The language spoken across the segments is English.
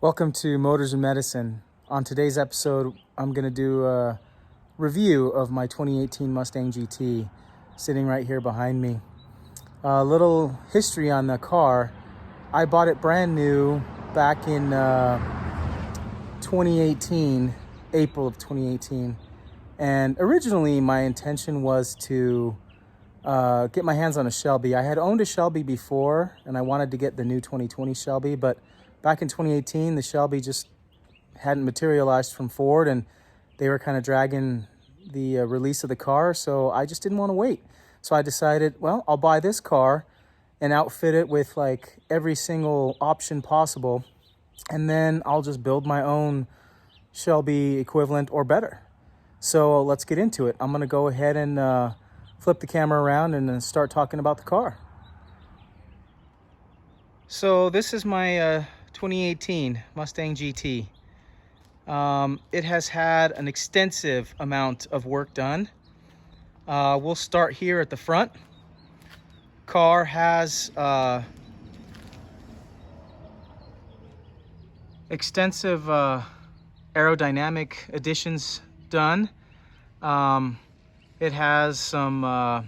Welcome to Motors and Medicine. On today's episode, I'm going to do a review of my 2018 Mustang GT sitting right here behind me. A little history on the car. I bought it brand new back in 2018, April of 2018. And originally my intention was to get my hands on a Shelby. I had owned a Shelby before and I wanted to get the new 2020 Shelby, but back in 2018, the Shelby just hadn't materialized from Ford and they were kind of dragging the release of the car. So I just didn't want to wait. So I decided, well, I'll buy this car and outfit it with like every single option possible. And then I'll just build my own Shelby equivalent or better. So let's get into it. I'm going to go ahead and flip the camera around and start talking about the car. So this is my 2018 Mustang GT. It has had an extensive amount of work done. We'll start here at the front. Car has extensive aerodynamic additions done. It has some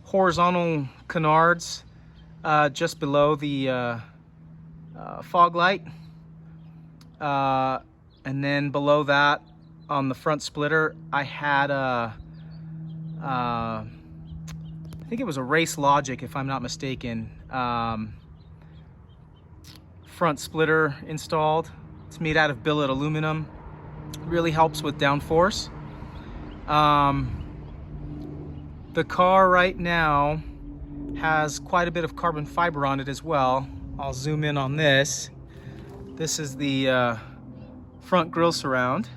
horizontal canards just below the fog light, and then below that on the front splitter I had I think it was a Race Logic, if I'm not mistaken, front splitter installed. It's made out of billet aluminum, really helps with downforce. The car right now has quite a bit of carbon fiber on it as well. I'll zoom in on this. This is the front grille surround,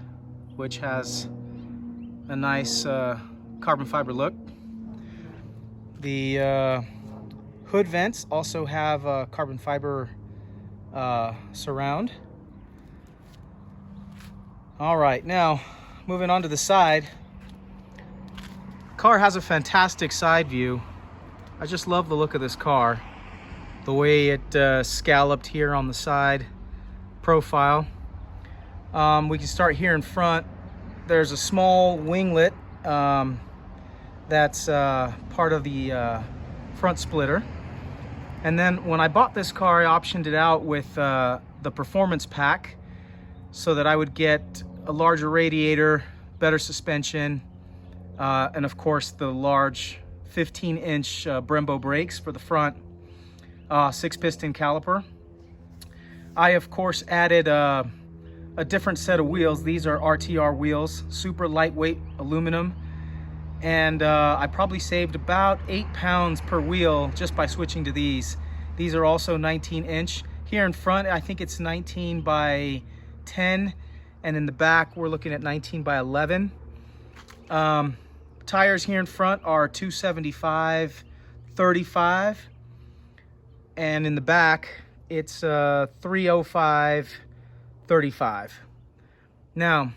which has a nice carbon fiber look. The hood vents also have a carbon fiber surround. All right, now moving on to the side. Car has a fantastic side view. I just love the look of this car. The way it scalloped here on the side profile. We can start here in front. There's a small winglet that's part of the front splitter. And then when I bought this car, I optioned it out with the performance pack so that I would get a larger radiator, better suspension, and of course the large 15-inch Brembo brakes for the front, 6-piston caliper. I of course added a different set of wheels. These are RTR wheels, super lightweight aluminum, and I probably saved about 8 pounds per wheel just by switching to these. These are also 19-inch. Here in front I think it's 19 by 10, and in the back we're looking at 19 by 11. Tires here in front are 275/35, and in the back it's 305/35. Now,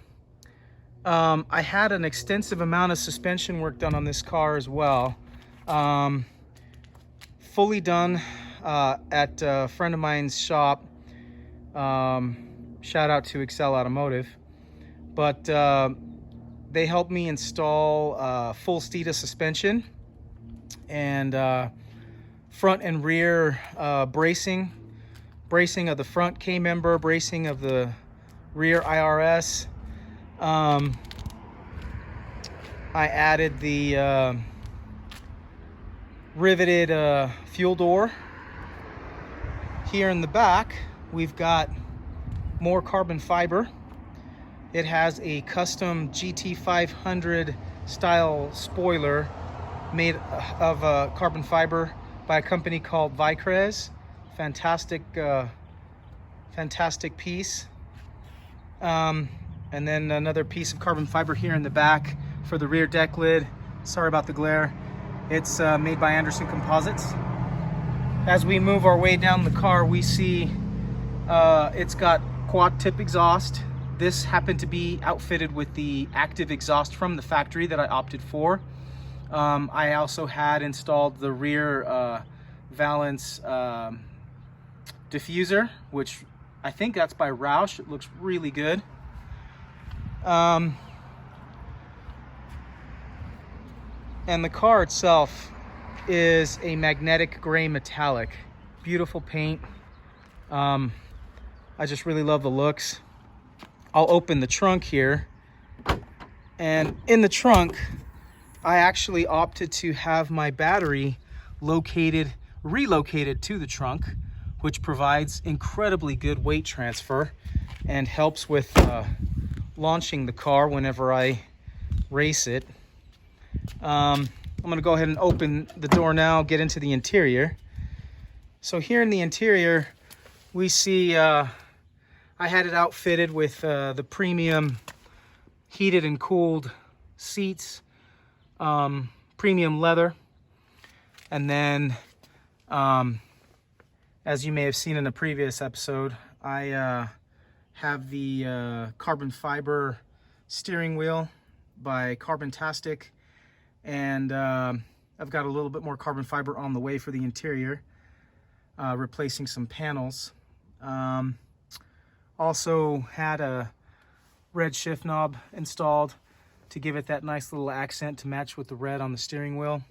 I had an extensive amount of suspension work done on this car as well. Fully done at a friend of mine's shop. Shout out to Excel Automotive. But they helped me install full Steeda suspension and front and rear bracing of the front K-member, bracing of the rear IRS. I added the riveted fuel door. Here in the back we've got more carbon fiber. It has a custom GT500 style spoiler made of carbon fiber by a company called Vicrez. Fantastic piece. And then another piece of carbon fiber here in the back for the rear deck lid. Sorry about the glare. It's made by Anderson Composites. As we move our way down the car, we see it's got quad tip exhaust. This happened to be outfitted with the active exhaust from the factory that I opted for. I also had installed the rear valance diffuser, which I think that's by Roush. It looks really good. And the car itself is a magnetic gray metallic. Beautiful paint. I just really love the looks. I'll open the trunk here. And in the trunk, I actually opted to have my battery relocated to the trunk, which provides incredibly good weight transfer and helps with launching the car whenever I race it. I'm gonna go ahead and open the door now, get into the interior. So here in the interior, we see I had it outfitted with the premium heated and cooled seats, premium leather, and then as you may have seen in a previous episode, I have the carbon fiber steering wheel by Carbontastic, and I've got a little bit more carbon fiber on the way for the interior, replacing some panels. Also had a red shift knob installed to give it that nice little accent to match with the red on the steering wheel.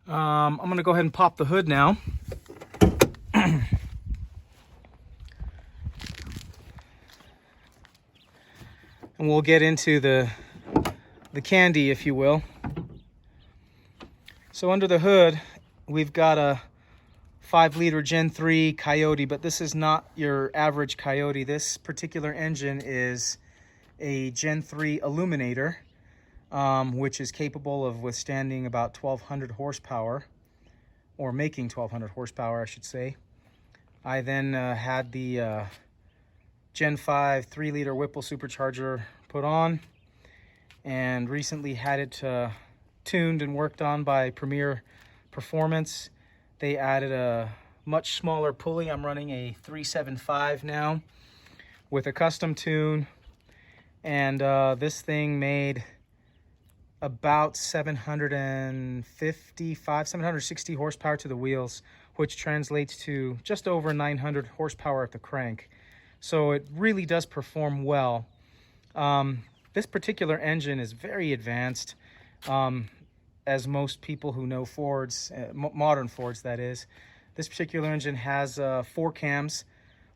I'm going to go ahead and pop the hood now. And we'll get into the candy, if you will. So under the hood, we've got a 5-liter Gen 3 Coyote, but this is not your average Coyote. This particular engine is a Gen 3 Illuminator, which is capable of withstanding about 1,200 horsepower, or making 1,200 horsepower, I should say. I then had the Gen 5 3-liter Whipple supercharger put on, and recently had it tuned and worked on by Premier Performance. They added a much smaller pulley. I'm running a 375 now with a custom tune, and this thing made about 760 horsepower to the wheels, which translates to just over 900 horsepower at the crank. So it really does perform well. This particular engine is very advanced, as most people who know Fords, modern Fords that is. This particular engine has 4 cams,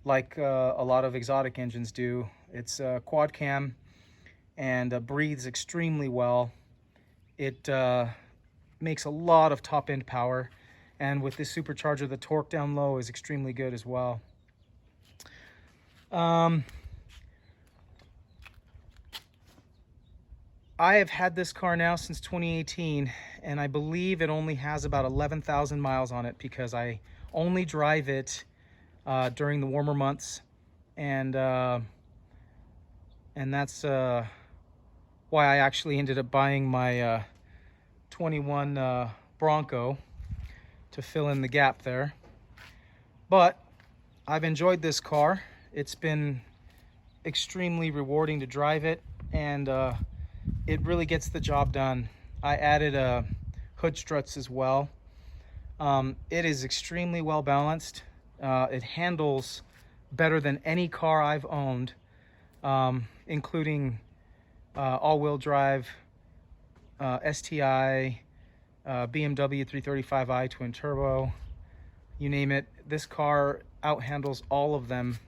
like a lot of exotic engines do. It's quad cam and breathes extremely well. It makes a lot of top end power, and with this supercharger, the torque down low is extremely good as well. I have had this car now since 2018, and I believe it only has about 11,000 miles on it, because I only drive it during the warmer months, and that's why I actually ended up buying my 21 Bronco to fill in the gap there. But I've enjoyed this car. It's been extremely rewarding to drive it, and it really gets the job done. I added hood struts as well. It is extremely well balanced. It handles better than any car I've owned, including all-wheel drive, STI, BMW 335i twin turbo, you name it. This car outhandles all of them.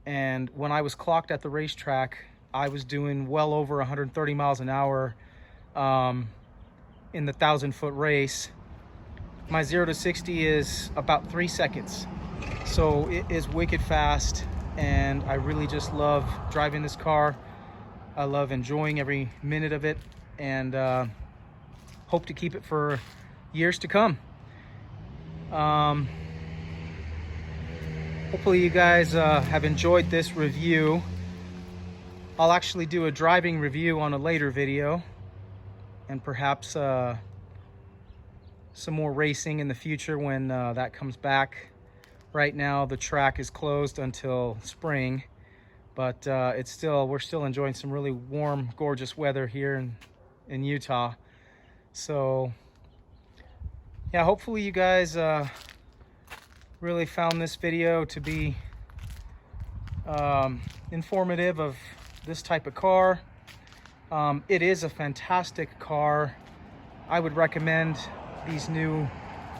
And when I was clocked at the racetrack, I was doing well over 130 miles an hour in the 1,000-foot race. My 0 to 60 is about 3 seconds. So it is wicked fast, and I really just love driving this car. I love enjoying every minute of it, and hope to keep it for years to come. Hopefully you guys have enjoyed this review. I'll actually do a driving review on a later video, and perhaps some more racing in the future when that comes back. Right now the track is closed until spring, but we're still enjoying some really warm, gorgeous weather here in Utah. So yeah, hopefully you guys really found this video to be informative of this type of car. It is a fantastic car. I would recommend these new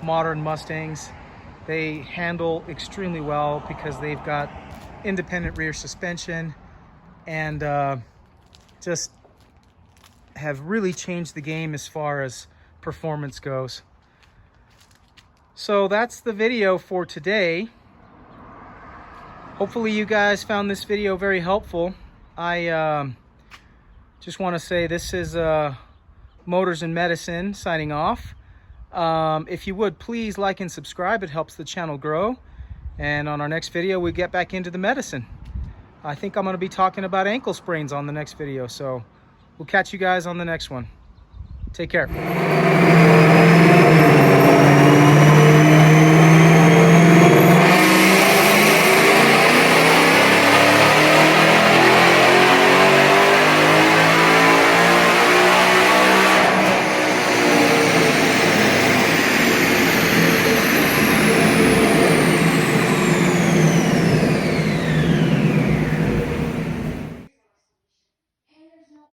modern Mustangs. They handle extremely well because they've got independent rear suspension and just have really changed the game as far as performance goes. So that's the video for today. Hopefully you guys found this video very helpful. I just want to say this is Motors and Medicine signing off. If you would, please like and subscribe. It helps the channel grow. And on our next video, we get back into the medicine. I think I'm going to be talking about ankle sprains on the next video. So we'll catch you guys on the next one. Take care.